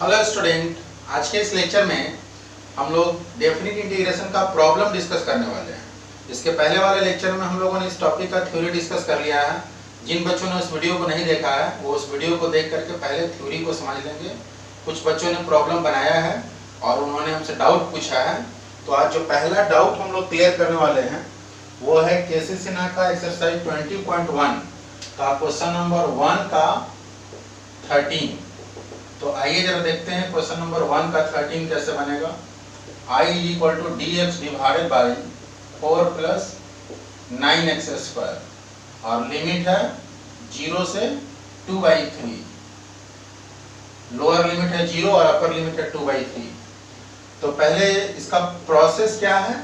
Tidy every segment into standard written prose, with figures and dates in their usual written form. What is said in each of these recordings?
Hello student, आज के इस लेक्चर में हम लोग डेफिनिट इंटीग्रेशन का प्रॉब्लम डिस्कस करने वाले हैं। इसके पहले वाले लेक्चर में हम लोगों ने इस टॉपिक का थ्योरी डिस्कस कर लिया है। जिन बच्चों ने उस वीडियो को नहीं देखा है वो उस वीडियो को देख करके पहले थ्योरी को समझ लेंगे। कुछ बच्चों ने प्रॉब्लम बनाया है और उन्होंने हमसे डाउट पूछा है। तो आज जो पहला डाउट हम लोग क्लियर करने वाले हैं वो है केसी सिन्हा का एक्सरसाइज 20.1 का क्वेश्चन नंबर 1 का 13। तो आइए जरा देखते हैं क्वेश्चन नंबर 1 का 13 कैसे बनेगा। I equal to D X divided by 4 plus 9x square और लिमिट है 0 से 2/3। लोअर लिमिट है 0 और अपर लिमिट है 2/3। तो पहले इसका प्रोसेस क्या है,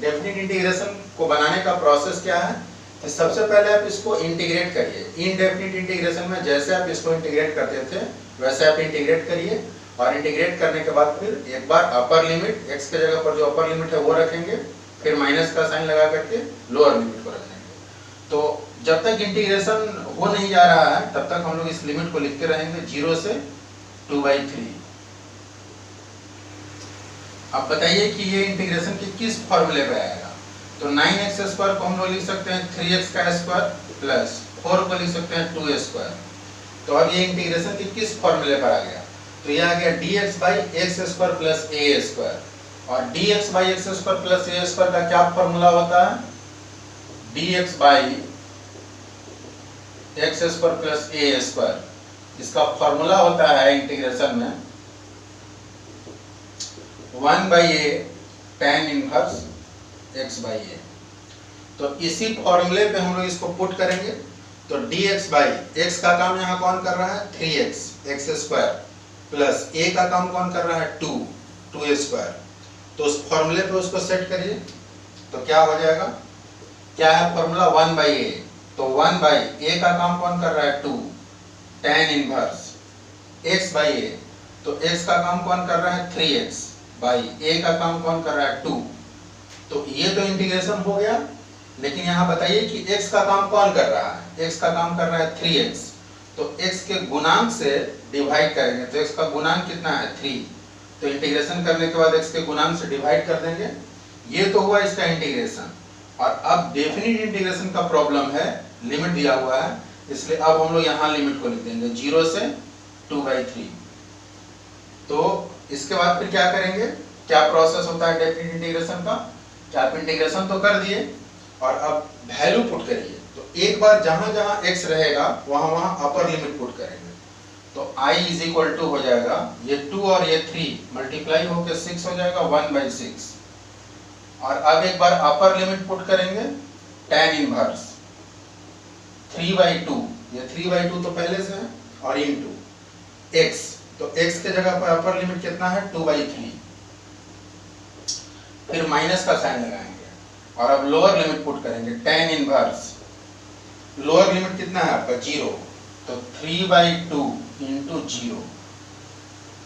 डेफिनिट इंटीग्रेशन को बनाने का प्रोसेस क्या है। तो सबसे पहले आप इसको इंटीग्रेट करिए। इनडेफिनिट इंटीग्रेशन में जैसे आप इसको इंटीग्रेट करते थे वैसे आप इंटीग्रेट करिए और इंटीग्रेट करने के बाद फिर एक बार अपर लिमिट x के जगह पर जो अपर लिमिट है वो रखेंगे, फिर माइनस का साइन लगा करके लोअर लिमिट को रख देंगे। तो जब तक इंटीग्रेशन हो नहीं जा रहा है तब तक हम लोग इस लिमिट को लिखते रहेंगे 0 से 2/3। अब बताइए कि ये इंटीग्रेशन के किस फॉर्मूले पे आएगा। तो 9x स्क्वायर को हम लोग लिख सकते हैं 3x का स्क्वायर प्लस 4 को लिख सकते हैं 2 स्क्वायर। तो अब ये इंटीग्रेशन के किस फॉर्मूले पर आ गया, तो ये आ गया dx by X square plus A square. और dx by X square plus A square का क्या फॉर्मूला होता है, dx by X square plus A square. इसका फॉर्मूला होता है इंटीग्रेशन में 1/a tan inverse x by a। तो इसी फॉर्मूले पे हम लोग इसको पुट करेंगे। तो dx बाई x का काम यहाँ कौन कर रहा है 3x स्क्वायर प्लस a का काम कौन कर रहा है 2 स्क्वायर। तो उस फॉर्मूले पे उसको सेट करिए तो क्या हो जाएगा, क्या है फॉर्मूला 1/a। तो 1/a का काम कौन कर रहा है 2 tan inverse x by a। तो x का काम कौन कर रहा है 3x बाई a का काम कौन कर रहा है 2। तो ये तो इंटीग्रेशन हो गया, लेकिन यहाँ बताइए कि x का काम कौन कर रहा है, x का काम कर रहा है 3x। तो x के गुणांक से डिवाइड करेंगे तो x का गुणांक कितना है 3। तो इंटीग्रेशन करने के बाद x के गुणांक से डिवाइड कर देंगे। ये तो हुआ इसका इंटीग्रेशन। और अब डेफिनिट इंटीग्रेशन का प्रॉब्लम है, लिमिट दिया हुआ है, इसलिए अब हम लोग यहाँ लिमिट को लिख देंगे 0 से 2/3। तो इसके बाद फिर क्या करेंगे, क्या प्रोसेस होता है डेफिनिट इंटीग्रेशन का, क्या आप इंटीग्रेशन तो कर दिए और अब वैल्यू पुट करिए। तो एक बार जहां जहां x रहेगा वहां वहां अपर लिमिट पुट करेंगे। तो I इज इक्वल टू हो जाएगा ये 2 और ये 3 मल्टीप्लाई होकर 6 हो जाएगा 1/6। और अब एक बार अपर लिमिट पुट करेंगे tan इनवर्स 3/2। ये 3/2 तो पहले से है और इनटू x। तो x के जगह पर अपर लिमिट कितना है 2/3। फिर माइनस का साइन लगाएंगे और अब लोअर लिमिट पुट करेंगे tan इनवर्स। लोअर लिमिट कितना है आपका 0। तो 3/2 इंटू 0।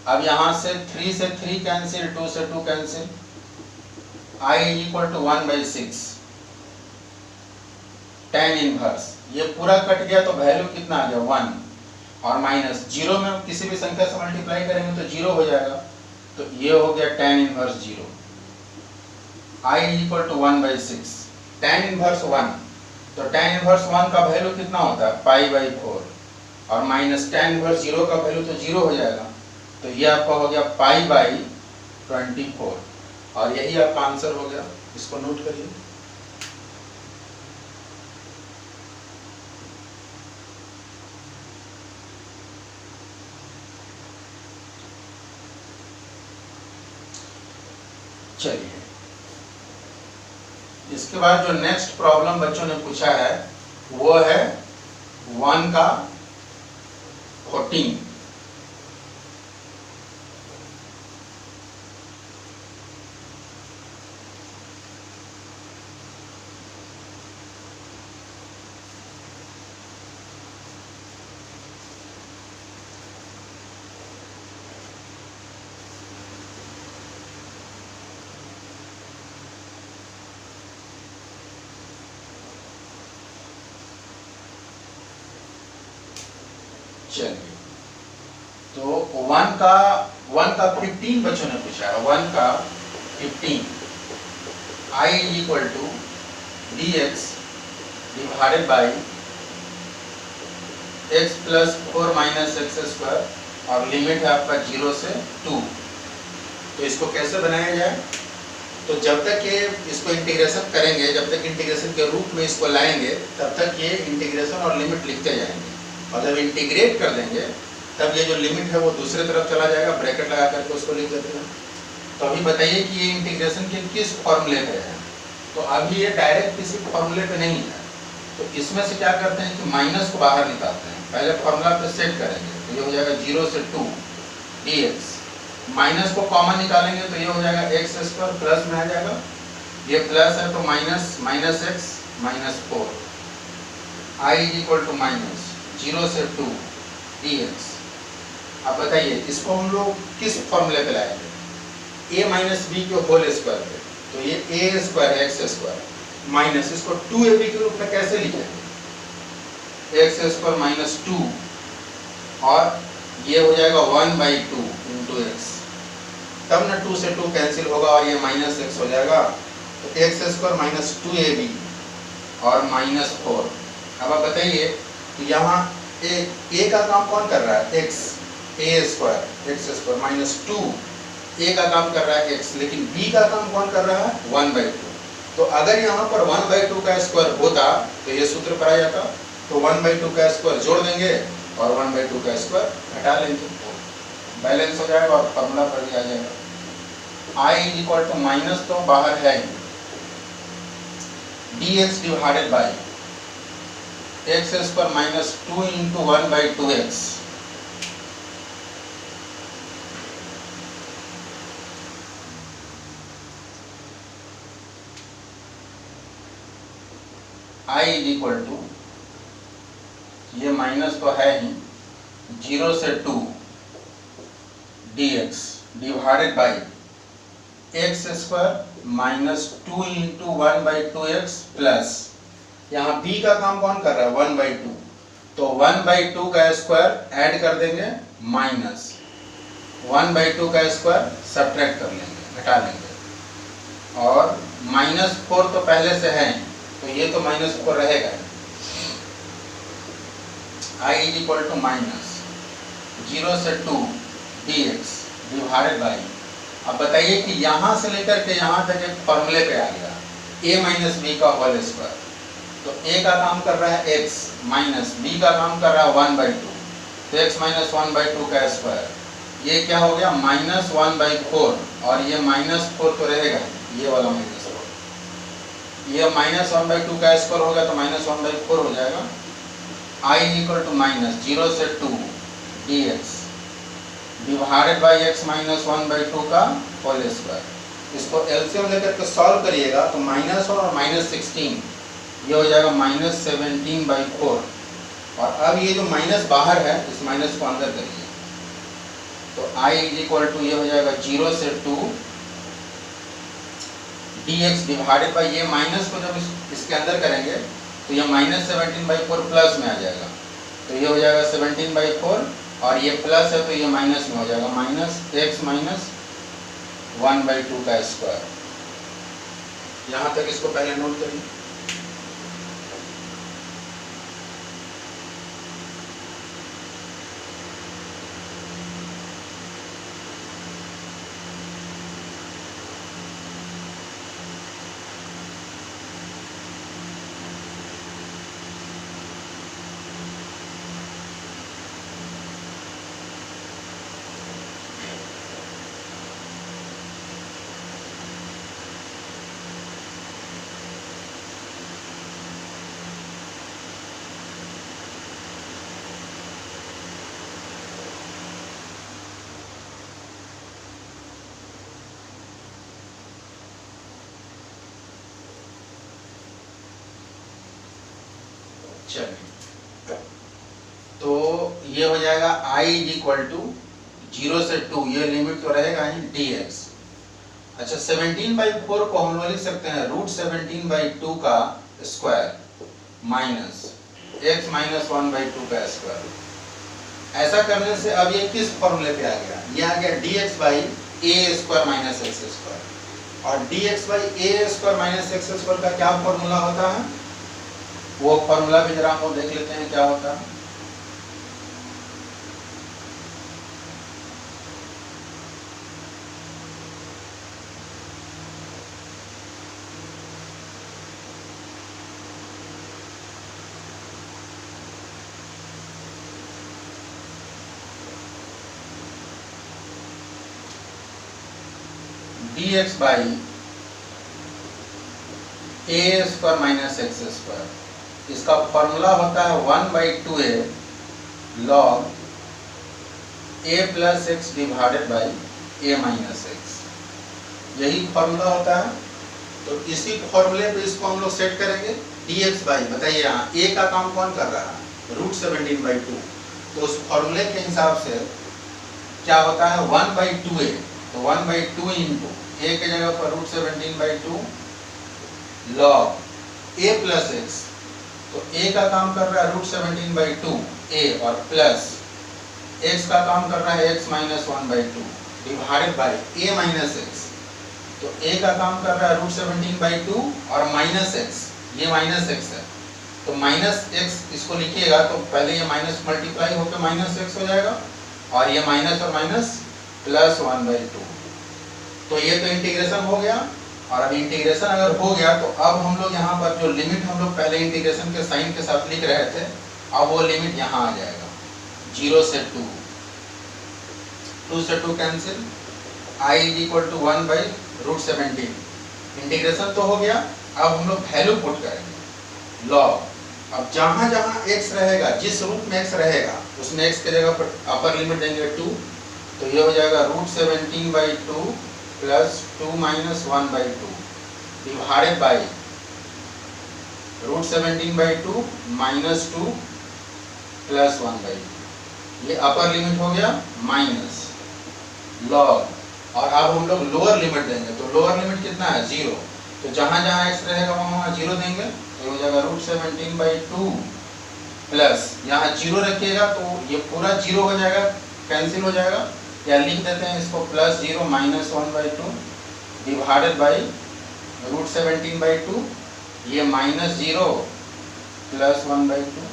अब यहां से 3 से 3 कैंसिल, 2 से 2 cancel, I equal to 1/6 tan inverse. ये पूरा कट गया तो वैल्यू कितना आ गया 1 और माइनस 0 में किसी भी संख्या से मल्टीप्लाई करेंगे तो 0 हो जाएगा। तो ये हो गया tan inverse 0। I equal to 1/6 tan inverse 1। तो tan इनवर्स 1 का वैल्यू कितना होता है π/4 और माइनस tan इनवर्स 0 का वैल्यू तो 0 हो जाएगा। तो ये आपका हो गया π/24 और यही आपका आंसर हो गया। इसको नोट करिए। चलिए, इसके बाद जो नेक्स्ट प्रॉब्लम बच्चों ने पूछा है वो है 1 का 14। चलिए तो 1 का 15 बच्चों ने पूछा है, 1 का 15 I is equal to dx divided by x plus 4 minus X square और लिमिट है आपका 0 से 2। तो इसको कैसे बनाया जाए? तो जब तक ये इसको इंटीग्रेशन करेंगे, जब तक इंटीग्रेशन के रूप में इसको लाएंगे, तब तक ये इंटीग्रेशन और लिमिट लिखते जाएंगे, और जब इंटीग्रेट कर देंगे तब ये जो लिमिट है वो दूसरे तरफ चला जाएगा, ब्रैकेट लगा करके उसको लिख देते हैं। तो अभी बताइए कि ये इंटीग्रेशन के किस फॉर्मूले पे है? तो अभी ये डायरेक्ट किसी फॉर्मूले पे नहीं है, तो इसमें से क्या करते हैं कि माइनस को बाहर निकालते हैं, पहले फॉर्मूला पे सेट करेंगे, तो ये हो जाएगा 0 से 2 dx, माइनस को कॉमन निकालेंगे तो ये हो जाएगा एक्स स्क्वायर, प्लस में आ जाएगा, ये प्लस है तो minus, minus X minus 4, I is equal to minus 0 से 2 dx। अब बताइए इसको हम लोग किस फॉर्मूले पे लाएंगे? a माइनस बी के होल स्क्वायर पे, तो ये a square x square minus इसको 2ab के रूप में कैसे लिखेंगे? एक्स स्क्वायर माइनस 2, और ये हो जाएगा 1/2 इंटू एक्स, तब ना 2 से 2 कैंसिल होगा और ये माइनस एक्स हो जाएगा, तो एक्स स्क्वायर माइनस 2ab और माइनस 4। अब आप बताइए कि यहाँ a का काम कौन कर रहा है? x, a square x square minus 2, a का काम कर रहा है x, लेकिन b का काम कौन कर रहा है? 1/2। तो अगर यहाँ पर 1/2 का स्क्वायर होता तो ये सूत्र पर आ जाता, तो 1/2 का स्क्वायर जोड़ देंगे और 1/2 का स्क्वायर हटा लेंगे, बैलेंस हो जाएगा और फॉर्मूला पर भी आ जाएगा। I is equal to minus तो बाहर है ही, dx divided by X square minus 2 into 1/2x, I is equal to, ये माइनस तो है ही, 0 से 2 dx divided by X square minus 2 into 1/2x plus, यहाँ b का काम कौन कर रहा है? 1/2, तो 1/2 का स्क्वायर ऐड कर देंगे, माइनस 1/2 का स्क्वायर सब्ट्रैक्ट कर लेंगे, घटा लेंगे, और माइनस 4 तो पहले से है, तो ये तो माइनस 4 रहेगा। I is equal to minus 0 से 2 dx डिवाइडेड बाई, अब बताइए कि यहाँ से लेकर के यहाँ तक एक फॉर्मूले पे आ गया, a माइनस बी का होल स्क्वायर, तो a का काम कर रहा है x, माइनस b का काम कर रहा है 1/2, तो x माइनस 1/2 का स्क्वायर, ये क्या हो गया? माइनस 1/4, और ये माइनस 4 तो रहेगा, ये वाला माइनस 4, ये माइनस 1/2 का स्क्वायर होगा तो माइनस 1/4 हो जाएगा। I इक्वल टू माइनस 0 से 2 dx divided by x minus 1/2 का होल स्क्वायर। इसको एलसीएम लेकर के सॉल्व करिएगा तो माइनस और माइनस 16, ये हो जाएगा माइनस 17/4, और अब ये जो माइनस बाहर है इस माइनस को अंदर करिए, तो I इक्वल टू ये हो जाएगा 0 से 2 dx डिवाइडेड बाई, ये माइनस को जब इसके अंदर करेंगे तो ये माइनस 17/4 प्लस में आ जाएगा, तो ये हो जाएगा 17/4, और ये प्लस है तो ये माइनस में हो जाएगा, माइनस x माइनस 1/2 का स्क्वायर। यहाँ तक इसको पहले नोट करिए। चलिए, तो ये हो जाएगा I इक्वल टू 0 से 2, ये लिमिट तो रहेगा ही, dx। अच्छा, 17/4 को हम लोग लिख सकते हैं √17/2 का स्क्वायर माइनस x माइनस 1/2 का स्क्वायर। ऐसा करने से अब ये किस फॉर्मूले पे आ गया, ये आ गया dx by A square minus X square. और dx by A square minus X square का क्या फॉर्मूला होता है, वो फॉर्मूला भी जरा हम लोग देख लेते हैं क्या होता है। dx by A square minus X square, इसका फॉर्मूला होता है 1/2a log a plus x divided by a minus x, यही फॉर्मूला होता है। तो इसी फॉर्मूले पे इसको हम लोग सेट करेंगे। dx बाई, बताइए यहाँ a का काम कौन कर रहा है, √17/2, तो उस फॉर्मूले के हिसाब से क्या होता है 1/2a, तो 1/2 इंटू a के जगह पर √17/2 log a प्लस एक्स, तो a का काम कर रहा है √17/2 a और प्लस x का काम कर रहा है x minus 1/2 divided by a minus x, तो a का काम कर रहा है √17/2 और माइनस x, ये माइनस x है, तो माइनस x इसको लिखिएगा तो पहले ये माइनस मल्टीप्लाई होकर माइनस x हो जाएगा और ये माइनस और माइनस प्लस 1/2, तो ये तो इंटीग्रेशन हो गया। और अब इंटीग्रेशन अगर हो गया तो अब हम लोग यहाँ पर जो लिमिट हम लोग पहले इंटीग्रेशन के साइन के साथ लिख रहे थे, अब वो लिमिट यहाँ आ जाएगा 0 से 2, 2 से 2 कैंसिल, i = 1/√17, इंटीग्रेशन तो हो गया। अब हम लोग वैल्यू पुट करेंगे लॉग, अब जहाँ जहाँ x रहेगा, जिस रूट में x रहेगा उसमें x के जगह पर अपर लिमिट देंगे 2, तो ये हो जाएगा √17/2 plus 2 minus 1/2 divided by √17/2 minus 2 plus 1/2, ये अपर लिमिट हो गया माइनस लॉग। और अब हम लोग लोअर लिमिट देंगे, तो लोअर लिमिट कितना है 0, तो जहाँ जहाँ x रहेगा वहाँ 0 देंगे, तो हो जाएगा √17/2 प्लस यहाँ 0 रखिएगा तो ये पूरा 0 हो जाएगा, कैंसिल हो जाएगा, या लिख देते हैं इसको प्लस 0 माइनस 1/2 डिवाइडेड बाई √17/2, ये माइनस 0 प्लस 1/2।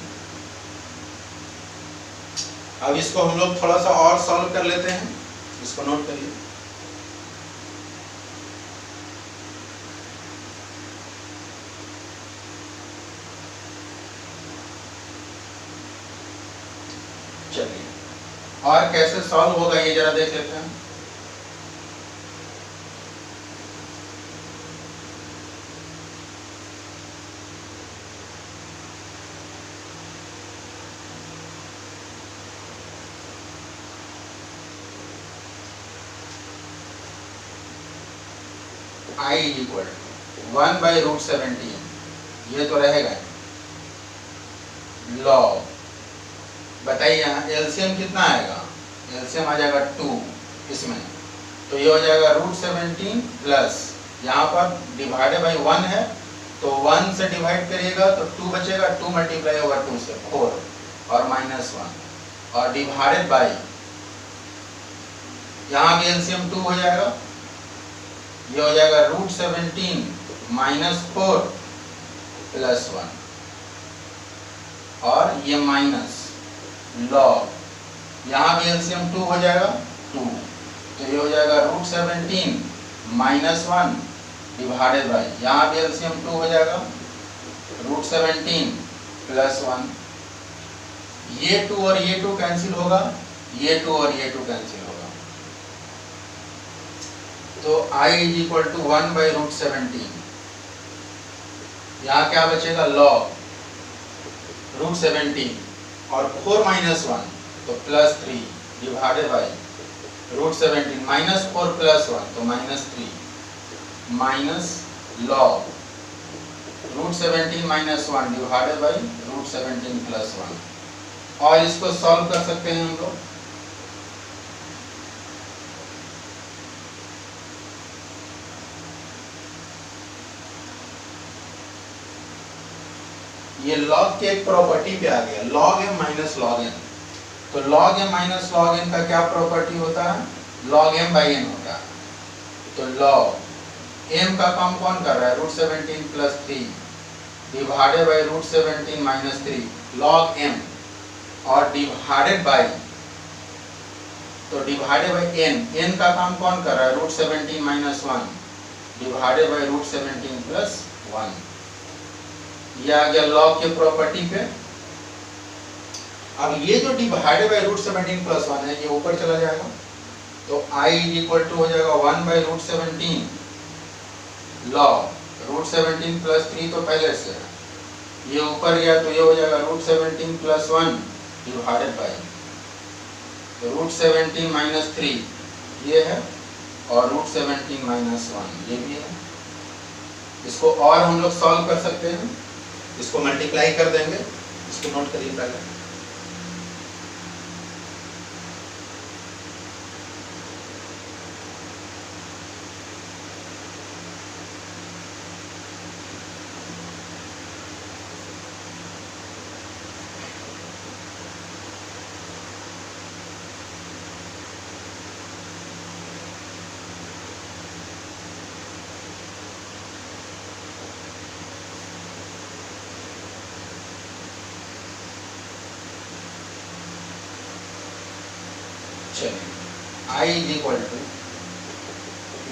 अब इसको हम लोग थोड़ा सा और सॉल्व कर लेते हैं, इसको नोट करिए। चलिए और कैसे सॉल्व होगा ये जरा देख लेते हैं। i = 1/√17, ये तो रहेगा लॉग, बताइए यहाँ एलसीएम कितना आएगा, एलसीएम आ जाएगा 2 इसमें, तो ये हो जाएगा √17 प्लस यहाँ पर डिवाइडेड बाई 1 है, तो 1 से डिवाइड करिएगा तो 2 बचेगा, 2 मल्टीप्लाई होगा 2 से 4 और माइनस 1 और डिवाइडेड बाई यहाँ भी एलसीएम 2 हो जाएगा, ये हो जाएगा √17 माइनस 4 प्लस 1 और ये माइनस लॉग, यहाँ भी एलसीएम 2 हो जाएगा 2, तो ये हो जाएगा √17 माइनस 1 डिवाइडेड बाई यहाँ भी एलसीएम 2 हो जाएगा √17 प्लस 1, ये 2 और ये 2 कैंसिल होगा, ये 2 और ये 2 कैंसिल होगा, तो i = 1/√17, यहाँ क्या बचेगा लॉग √17 और 4 माइनस 1 तो plus 3 divided by √17 minus 4 plus 1 तो minus 3 minus log √17 minus 1 divided by √17 plus 1। और इसको सॉल्व कर सकते हैं हम लोग, ये log के एक प्रॉपर्टी पे आ गया, log m minus log n, तो log m minus log n का क्या प्रॉपर्टी होता है? log m बाई n होता है। तो log m का काम कौन कर रहा है? √17 plus 3 divided by √17 minus 3 log m, और डिवाइडेड बाई, तो डिवाइडेड बाई n का काम कौन कर रहा है? √17 माइनस 1 डिवाइडेड बाई √17 प्लस 1। ये आ गया log के प्रॉपर्टी पे। अब ये जो डिवाइडेड बाई √17 प्लस 1 है, ये ऊपर चला जाएगा, तो I इक्वल टू हो जाएगा 1 बाई √17 log √17 प्लस 3 तो पहले से है, ये ऊपर गया तो ये हो जाएगा √17 प्लस 1 डिवाइडेड बाई √17 माइनस 3 ये है, और √17 माइनस 1 ये भी है। इसको और हम लोग सॉल्व कर सकते हैं, इसको मल्टीप्लाई कर देंगे, इसको नोट करिए पहले। I is equal to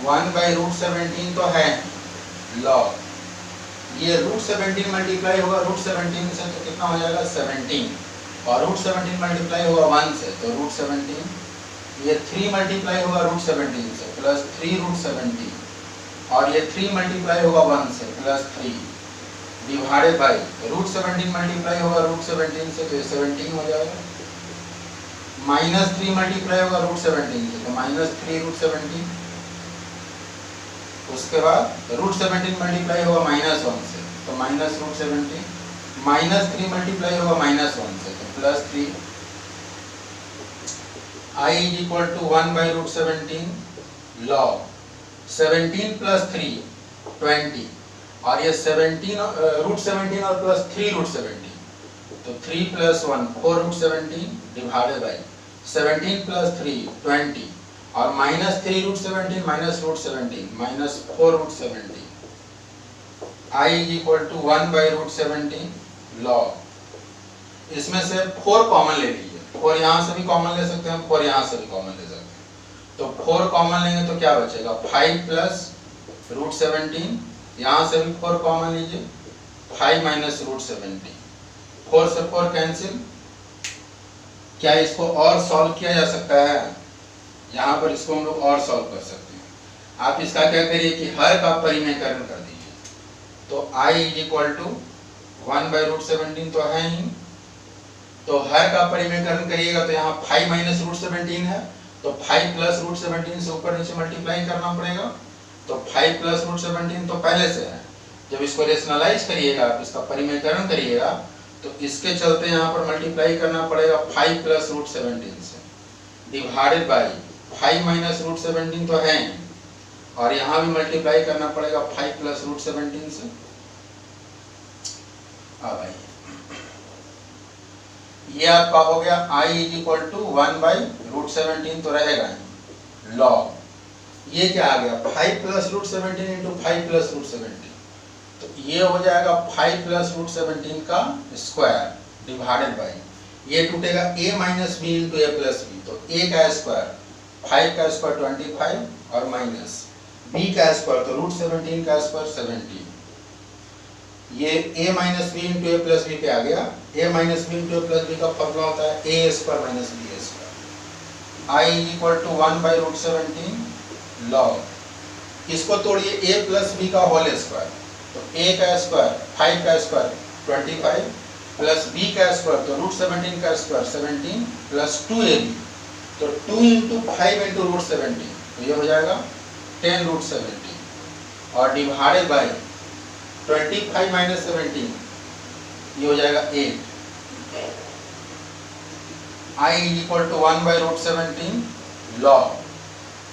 1 by √17 तो है log, ये √17 मल्टीप्लाई होगा √17 से तो कितना हो जाएगा? 17, और √17 मल्टीप्लाई होगा 1 से तो √17, ये 3 मल्टीप्लाई होगा √17 से प्लस 3 √17, और ये 3 मल्टीप्लाई होगा 1 से प्लस 3 डिवाइडेड बाई √17 मल्टीप्लाई होगा √17 से तो ये 17 हो जाएगा, माइनस 3 मल्टीप्लाई होगा √17 से तो माइनस 3 √17, उसके बाद √17 मल्टीप्लाई होगा माइनस 1 से तो माइनस √17, माइनस 3 मल्टीप्लाई होगा माइनस 1 से तो plus 3। I is equal to 1 by √17 log 17 plus 3 20, और ये 17 √17 और प्लस 3 √17 तो 3 प्लस 1 4 √17 डिवाइडेड बाई 17 प्लस 3 20, और minus 3 √17 minus √17 minus 4 √17। I is equal to 1 by √17 log, इसमें से 4 कॉमन ले लीजिए, 4 यहाँ से भी कॉमन ले सकते हैं, 4 यहाँ से भी कॉमन ले सकते हैं, तो 4 कॉमन लेंगे तो क्या बचेगा? 5 प्लस √17, यहाँ से भी 4 कॉमन लीजिए, 5 माइनस √17, 4 से 4 कैंसिल। क्या इसको और सॉल्व किया जा सकता है? यहाँ पर इसको हम लोग और सॉल्व कर सकते हैं। आप इसका क्या करिए कि हर का परिमेयकरण कर दीजिए, तो I is equal to 1 by √17 तो है ही, तो हर का परिमेयकरण करिएगा तो यहाँ 5 माइनस √17 है, तो 5 प्लस √17 से ऊपर नीचे मल्टीप्लाई करना पड़ेगा, तो 5 प्लस √17 तो पहले से है। जब इसको रेशनलाइज करिएगा, आप इसका परिमेयकरण करिएगा, तो इसके चलते यहाँ पर मल्टीप्लाई करना पड़ेगा 5 प्लस √17 से डिवाइडेड बाई 5 माइनस √17 तो है, और यहाँ भी मल्टीप्लाई करना पड़ेगा 5 प्लस √17 से। अब आइए, ये आपका हो गया I is equal to 1 by √17 तो रहेगा log, ये क्या आ गया? 5 प्लस √17 इंटू 5 प्लस √17, तो ये हो जाएगा 5 प्लस √17 का स्क्वायर डिवाइडेड बाई, ये टूटेगा a minus B into A plus B, तो a का स्क्वायर 5 का स्क्वायर 25 और माइनस b का स्क्वायर तो √17 का स्क्वायर 17, ये a minus B into A plus B पे आ गया। a minus B into A plus B का फॉर्मूला होता है a square minus b square. I is equal to 1 by √17 log, इसको तोड़िए a प्लस b का होल स्क्वायर, तो a का स्क्वायर 5 का स्क्वायर 25 प्लस b का स्क्वायर तो √17 का स्क्वायर 17 प्लस 2ab, तो 2 इंटू 5 इंटू √17 तो ये हो जाएगा 10 √17, और डिवाइडेड बाई 25 माइनस 17 ये हो जाएगा 8। I is equal to 1 by √17 log,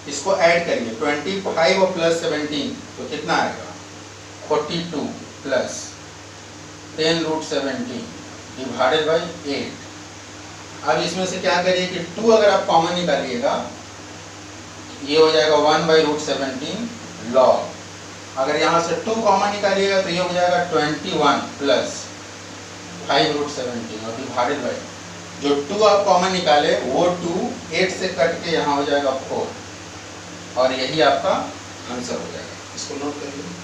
इसको ऐड करिए 25 और प्लस 17 तो कितना आएगा? 42 प्लस 10 √17 डिवाइडेड बाई 8। अब इसमें से क्या करिए कि 2 अगर आप कॉमन निकालिएगा, ये हो जाएगा 1/√17 log। अगर यहाँ से 2 कॉमन निकालिएगा तो ये हो जाएगा 21 प्लस 5√17 और डिवाइडेड बाई जो 2 आप कॉमन निकाले वो 2 8 से कट के यहाँ हो जाएगा 4 और यही आपका आंसर हो जाएगा। इसको नोट कर लीजिए।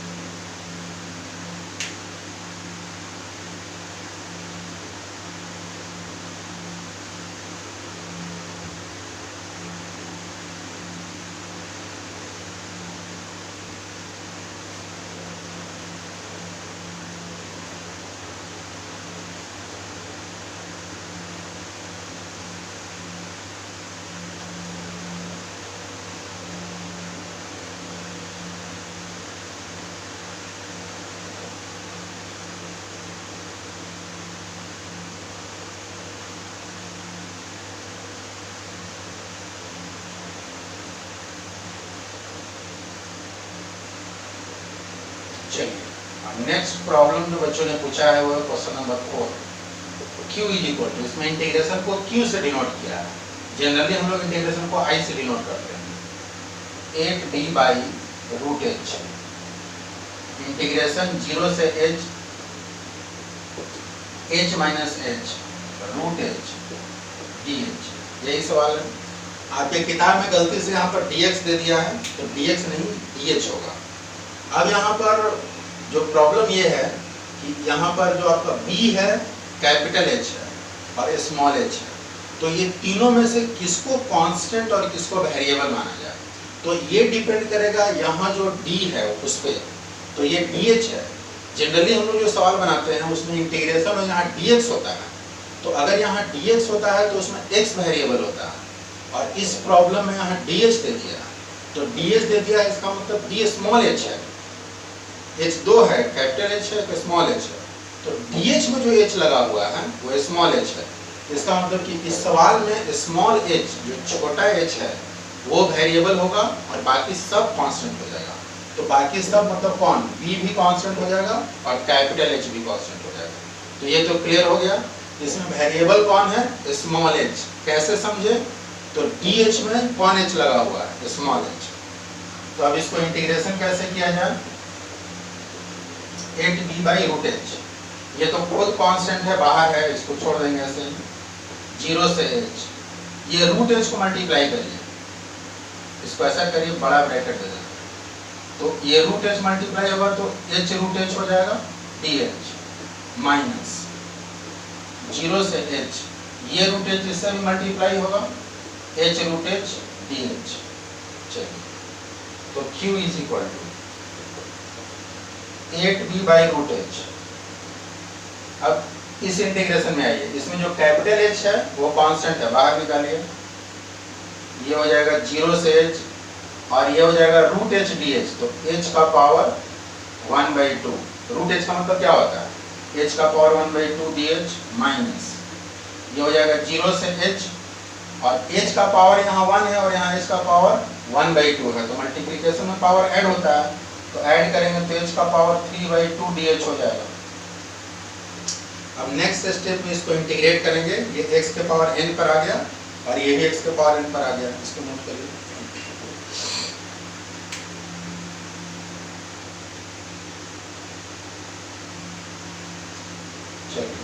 चलिए नेक्स्ट प्रॉब्लम जो बच्चों ने पूछा है वो है question number 4। q is equal to, इसमें इंटीग्रेशन को q से डिनोट किया है। जनरली हम लोग इंटीग्रेशन को i से डिनोट करते हैं। 8b by root h integration 0 से h h minus h root h dh, यही सवाल है। आपके किताब में गलती से यहाँ पर dx दे दिया है तो dx नहीं dh होगा। अब यहाँ पर जो प्रॉब्लम ये है कि यहाँ पर जो आपका b है कैपिटल H है और स्मॉल h है, तो ये तीनों में से किसको कांस्टेंट और किसको वेरिएबल माना जाए, तो ये डिपेंड करेगा यहाँ जो d है उस पर। तो ये dh है। जनरली हम लोग जो सवाल बनाते हैं उसमें इंटीग्रेशन और यहाँ dx होता है, तो अगर यहाँ dx होता है तो उसमें x वेरिएबल होता है और इस प्रॉब्लम में यहाँ dh दे दिया, तो dh दे दिया इसका मतलब d स्मॉल h है। h 2 है, कैपिटल H है तो स्मॉल h है, तो dh में जो h लगा हुआ है वो स्मॉल h है। इसका मतलब कि इस सवाल में स्मॉल h जो छोटा h है वो वेरिएबल होगा और बाकी सब कांस्टेंट हो जाएगा। तो बाकी सब मतलब कौन, b भी कांस्टेंट हो जाएगा और कैपिटल H भी कांस्टेंट हो जाएगा। तो ये तो क्लियर हो गया। इसमें वेरिएबल कौन है, स्मॉल h। कैसे समझे, तो dh में कौन h लगा हुआ है, स्मॉल h। तो अब इसको इंटीग्रेशन कैसे किया जाए, 8b बाई रूट h, ये तो खुद कांस्टेंट है बाहर है, इसको छोड़ देंगे ऐसे 0 से h, ये रूट h को मल्टीप्लाई करिए, इसको ऐसा करिए बड़ा ब्रैकेट दे देना, तो ये रूट h मल्टीप्लाई होगा तो h रूट h हो जाएगा dh माइनस 0 से h, ये रूट h इससे भी मल्टीप्लाई होगा h रूट h dh। चलिए तो q is equal to 8b by root h। अब इस इंटीग्रेशन में आइए, इसमें जो कैपिटल H है वो कांस्टेंट है, बाहर निकालिए, ये हो जाएगा 0 से h और ये हो जाएगा रूट h dh, तो h का पावर 1/2। रूट h का मतलब क्या होता है, h का पावर 1/2 dh माइनस ये हो जाएगा 0 से h और h का पावर यहाँ 1 है और यहाँ h का पावर 1/2 है, तो मल्टीप्लिकेशन में पावर ऐड होता है, तो ऐड करेंगे तो h का पावर 3/2 dh हो जाएगा। अब नेक्स्ट स्टेप में इसको इंटीग्रेट करेंगे, ये x के पावर n पर आ गया और ये भी x के पावर n पर आ गया, इसको नोट करिए। चलिए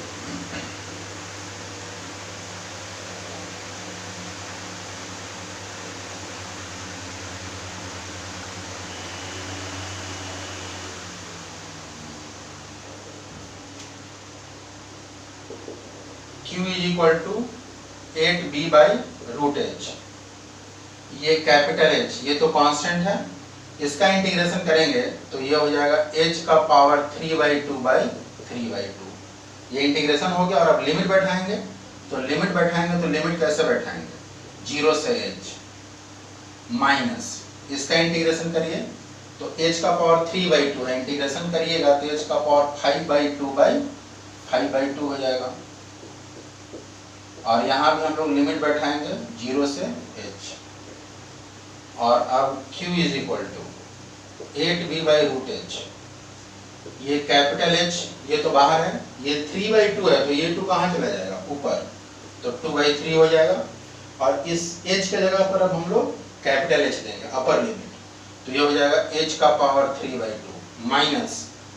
q is equal to 8b by root h, ये कैपिटल H ये तो कांस्टेंट है, इसका इंटीग्रेशन करेंगे तो ये हो जाएगा h का पावर 3/2 बाई 3/2, ये इंटीग्रेशन हो गया। और अब लिमिट बैठाएंगे, तो लिमिट कैसे बैठाएंगे, 0 से h माइनस इसका इंटीग्रेशन करिए तो h का पावर 3/2 है, इंटीग्रेशन करिएगा तो h का पावर 5/2 बाई 5/2 हो जाएगा। और यहाँ भी हम लोग लिमिट बैठाएंगे 0 से h और अब q is equal to 8b by root h, ये कैपिटल H ये तो बाहर है, ये 3/2 है तो ये 2 कहाँ चला जाएगा ऊपर, तो 2/3 हो जाएगा। और इस h के जगह पर अब हम लोग कैपिटल H देंगे, अपर लिमिट, तो ये हो जाएगा h का पावर 3/2 माइनस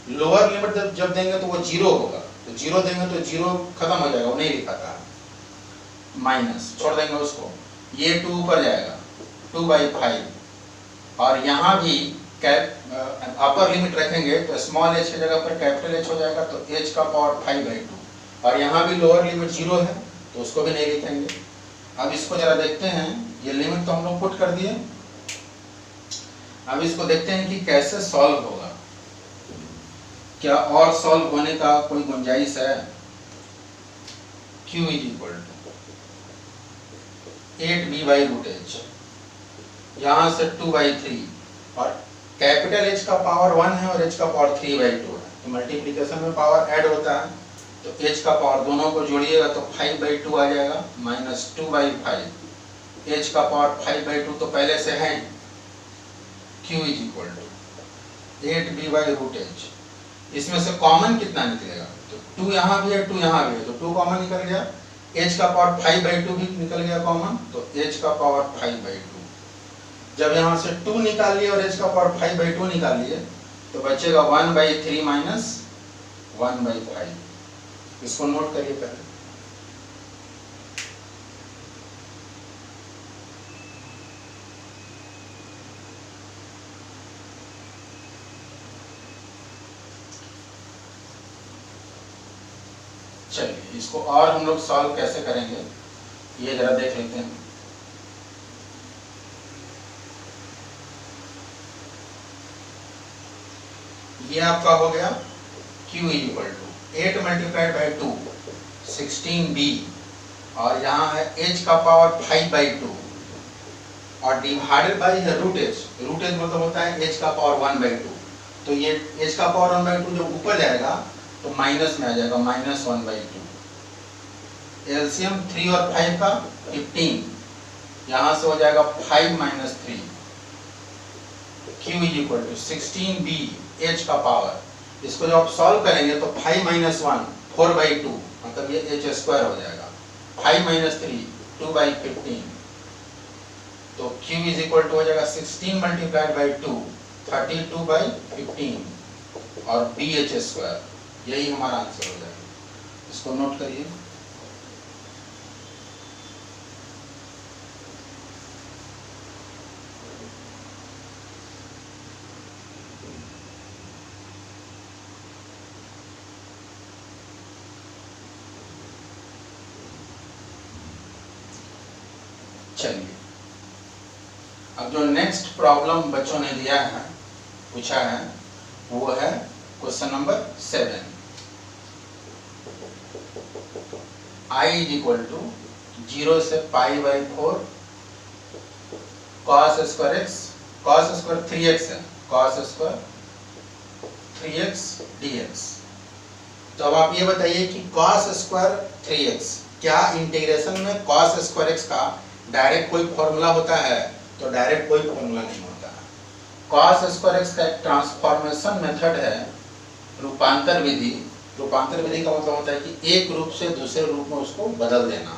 लोअर लिमिट जब देंगे तो वो 0 होगा, तो 0 देंगे तो 0 खत्म हो जाएगा, वो नहीं लिखा था, माइनस छोड़ देंगे उसको, ये 2 ऊपर जाएगा 2/5 और यहाँ भी अपर लिमिट रखेंगे तो स्मॉल h की जगह पर कैपिटल H हो जाएगा, तो h का पावर 5/2 और यहाँ भी लोअर लिमिट 0 है तो उसको भी नहीं लिखेंगे। अब इसको जरा देखते हैं, ये लिमिट तो हम लोग पुट कर दिए, अब इसको देखते हैं कि कैसे सॉल्व होगा, क्या और सॉल्व होने का कोई गुंजाइश है। Q = 8b/√h, यहाँ से 2/3 और कैपिटल H का पावर 1 है और H का पावर 3/2 है, तो मल्टीप्लिकेशन में पावर ऐड होता है, तो H का पावर दोनों को जोड़िएगा तो 5/2 आ जाएगा माइनस 2/5, H का पावर 5/2 तो पहले से है। Q = 8b/√h, इसमें से कॉमन कितना निकलेगा, तो 2 यहाँ भी है 2 यहाँ भी है, तो 2 कॉमन निकल गया, H का पावर 5/2 भी निकल गया कॉमन, तो H का पावर 5/2। जब यहाँ से 2 निकाल लिए और H का पावर 5/2 निकाल लिए तो बचेगा 1/3 माइनस 1/5, इसको नोट करिए पहले। चलिए इसको और हम लोग सॉल्व कैसे करेंगे ये जरा देख लेते हैं। ये आपका हो गया Q = 8 × 2 16b और यहाँ है h का पावर 5/2 और डिवाइडेड बाई है √h, √h मतलब होता है h का पावर 1/2, तो ये h का पावर 1/2 जब ऊपर जाएगा तो माइनस में आ जाएगा -1/2। एलसीएम 3 और 5 का 15, यहाँ से हो जाएगा 5 - 3। Q = 16b h का पावर, इसको जब आप सॉल्व करेंगे तो 5 - 1 4/2 मतलब ये h² हो जाएगा, 5 - 3 2/15, तो Q = हो जाएगा 16 × 2 32/15 और bh², यही हमारा आंसर हो जाएगा। इसको नोट करिए। चलिए अब जो नेक्स्ट प्रॉब्लम बच्चों ने दिया है, पूछा है, वो है क्वेश्चन नंबर 7। I = 0 से π/4 cos² x, cos² 3x है, cos² 3x dx। तो अब आप ये बताइए कि cos² 3x, क्या इंटीग्रेशन में cos² x का डायरेक्ट कोई फॉर्मूला होता है, तो डायरेक्ट कोई फॉर्मूला नहीं होता है। cos² x का एक ट्रांसफॉर्मेशन मेथड है, रूपांतर विधि। रूपांतर विधि का मतलब होता है कि एक रूप से दूसरे रूप में उसको बदल देना,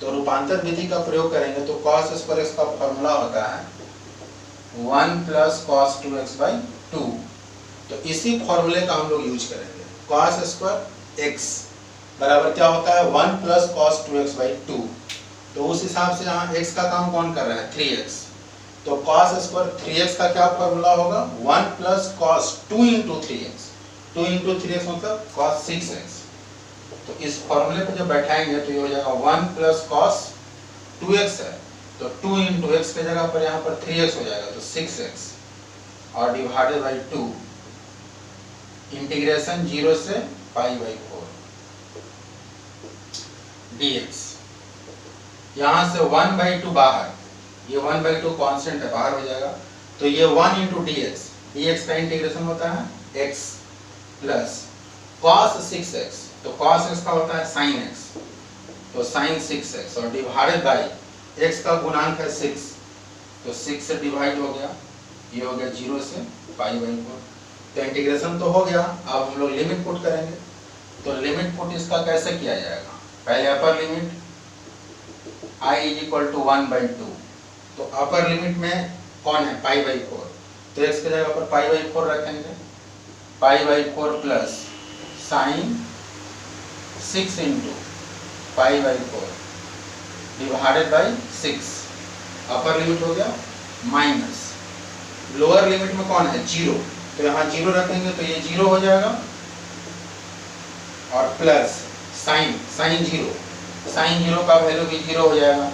तो रूपांतर विधि का प्रयोग करेंगे तो cos² x का फॉर्मूला होता है 1 + cos 2x/2, तो इसी फॉर्मूले का हम लोग यूज करेंगे। cos² x बराबर क्या होता है 1 + cos 2x/2, तो उस हिसाब से यहाँ x का काम कौन कर रहा है 3x, तो cos² 3x का क्या फॉर्मूला होगा 1 + cos 2 × 3x, 2 × 3x मतलब cos 6x, तो इस फॉर्मूले पे जब बैठाएंगे तो ये हो जाएगा 1 + cos 2x है, तो 2 × x के जगह पर यहाँ पर 3x हो जाएगा, तो 6x और डिवाइडेड बाई 2 इंटीग्रेशन 0 से π/4 dx। यहाँ से 1/2 बाहर, ये 1/2 कांस्टेंट है, बाहर हो जाएगा, तो ये 1 × dx, dx का इंटीग्रेशन होता है x प्लस cos 6x, तो cos x का होता है sin x, तो sin 6x और डिवाइडेड बाई x का गुणांक है 6, तो 6 से डिवाइड हो गया, ये हो गया 0 से π/4। तो इंटीग्रेशन तो हो गया, अब हम लोग लिमिट पुट करेंगे। तो लिमिट पुट इसका कैसे किया जाएगा, पहले upper limit i is equal to 1/2। तो अपर लिमिट में कौन है, π/4, तो x की जगह पर π/4 रखेंगे, π/4 plus sine 6 into π/4 divided by 6। Upper limit हो गया माइनस लोअर लिमिट में कौन है 0, तो यहाँ 0 रखेंगे तो ये 0 हो जाएगा, और प्लस साइन 0 का वैल्यू भी 0 हो जाएगा,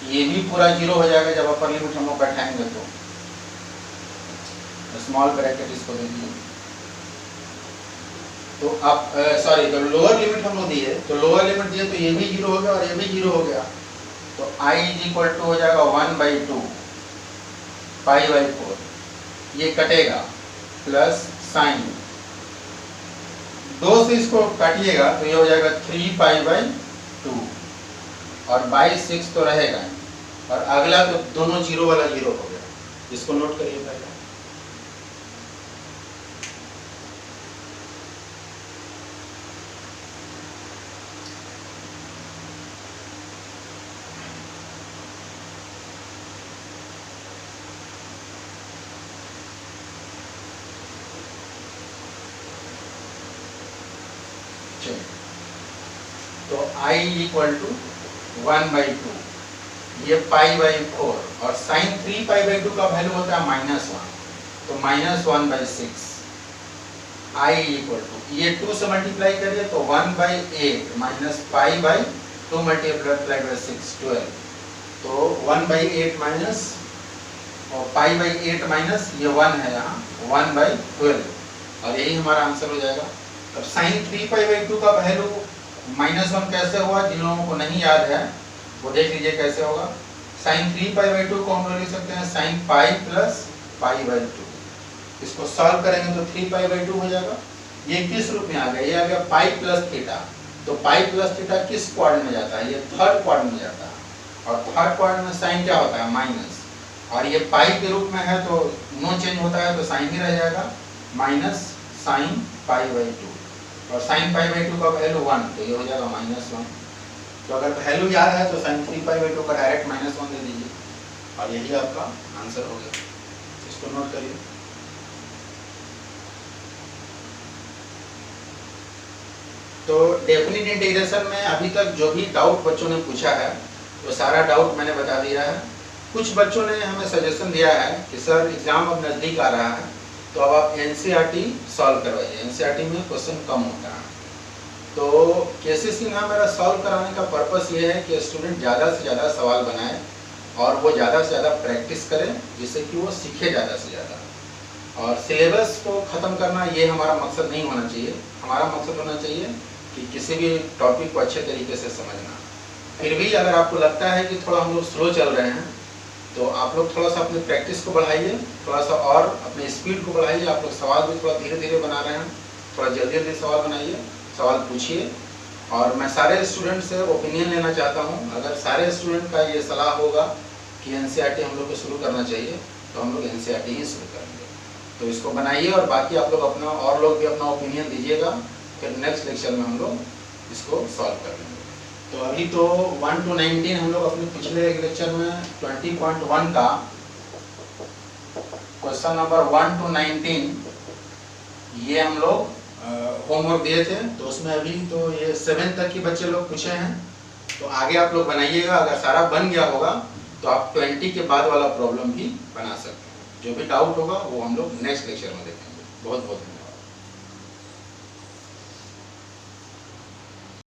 ये भी पूरा 0 हो जाएगा जब अपर लिमिट हम लोग बैठाएंगे तो स्मॉल ब्रैकेट इसको दे दिए। तो अब सॉरी, तो लोअर लिमिट हम लोग दिए, तो लोअर लिमिट दिए तो ये भी 0 हो गया और ये भी 0 हो गया, तो i इज इक्वल टू हो जाएगा 1/2 π/4, ये कटेगा प्लस साइन 2 से इसको काटिएगा तो ये हो जाएगा 3π/2 और बाई 6 तो रहेगा, और अगला तो दोनों 0 वाला 0 हो गया, इसको नोट करिए पहले। तो i इक्वल टू 1/2, ये π/4 और साइन 3π/2 का वैल्यू होता है -1, तो -1/6। i इक्वल टू ये 2 से मल्टीप्लाई करिए तो 1/8 माइनस π/2 मल्टीप्लाई बाई 6 12, तो 1/8 माइनस और π/8 माइनस ये 1 है यहाँ 1/12, और यही हमारा आंसर हो जाएगा। अब साइन 3π/2 का वैल्यू -1 कैसे हुआ, जिन लोगों को नहीं याद है वो देख लीजिए कैसे होगा। साइन 3π/2 को हम लोग लिख सकते हैं साइन π प्लस π/2, इसको सॉल्व करेंगे तो 3π/2 हो जाएगा। ये किस रूप में आ गया, ये आ गया पाई प्लस थीटा, तो पाई प्लस थीटा किस क्वाड्रेंट में जाता है, ये थर्ड क्वाड्रेंट में जाता है, और थर्ड क्वाड्रेंट में साइन क्या होता है माइनस, और ये पाई के रूप में है तो नो चेंज होता है तो साइन ही रह जाएगा माइनस साइन π/2, और साइन π/2 का वैल्यू 1, तो ये हो जाएगा -1। तो अगर वैल्यू याद है तो साइन 3π/2 का डायरेक्ट -1 दे दीजिए, और यही आपका आंसर हो गया, इसको नोट करिए। तो डेफिनिट इंटीग्रेशन में अभी तक जो भी डाउट बच्चों ने पूछा है वो सारा डाउट मैंने बता दिया है। कुछ बच्चों ने हमें सजेशन दिया है कि सर एग्जाम अब नज़दीक आ रहा है तो अब आप एनसीईआरटी सॉल्व करवाइए, एनसीईआरटी में क्वेश्चन कम होता है। तो केसीसी में मेरा सॉल्व कराने का पर्पस ये है कि स्टूडेंट ज़्यादा से ज़्यादा सवाल बनाए और वो ज़्यादा से ज़्यादा प्रैक्टिस करें, जिससे कि वो सीखे ज़्यादा से ज़्यादा। और सिलेबस को ख़त्म करना ये हमारा मकसद नहीं होना चाहिए, हमारा मकसद होना चाहिए कि किसी भी टॉपिक को अच्छे तरीके से समझना। फिर भी अगर आपको लगता है कि थोड़ा हम लोग स्लो चल रहे हैं तो आप लोग थोड़ा सा अपनी प्रैक्टिस को बढ़ाइए, थोड़ा सा और अपने स्पीड को बढ़ाइए। आप लोग सवाल भी थोड़ा धीरे धीरे बना रहे हैं, थोड़ा जल्दी जल्दी सवाल बनाइए, सवाल पूछिए। और मैं सारे स्टूडेंट से ओपिनियन लेना चाहता हूँ, अगर सारे स्टूडेंट का ये सलाह होगा कि एनसीईआरटी हम लोग को शुरू करना चाहिए तो हम लोग एनसीईआरटी ही शुरू करेंगे। तो इसको बनाइए और बाकी आप लोग अपना और लोग भी अपना ओपिनियन दीजिएगा, फिर नेक्स्ट लेक्चर में हम लोग इसको सॉल्व कर लेंगे। तो अभी तो 1 to 19 हम लोग अपने पिछले लेक्चर में 20.1 का क्वेश्चन नंबर 1 to 19 ये हम लोग होमवर्क दिए थे, तो उसमें अभी तो ये 7 तक के बच्चे लोग पूछे हैं। तो आगे आप लोग बनाइएगा, अगर सारा बन गया होगा तो आप 20 के बाद वाला प्रॉब्लम भी बना सकते हैं। जो भी डाउट होगा वो हम लोग नेक्स्ट लेक्चर में देखेंगे। बहुत बहुत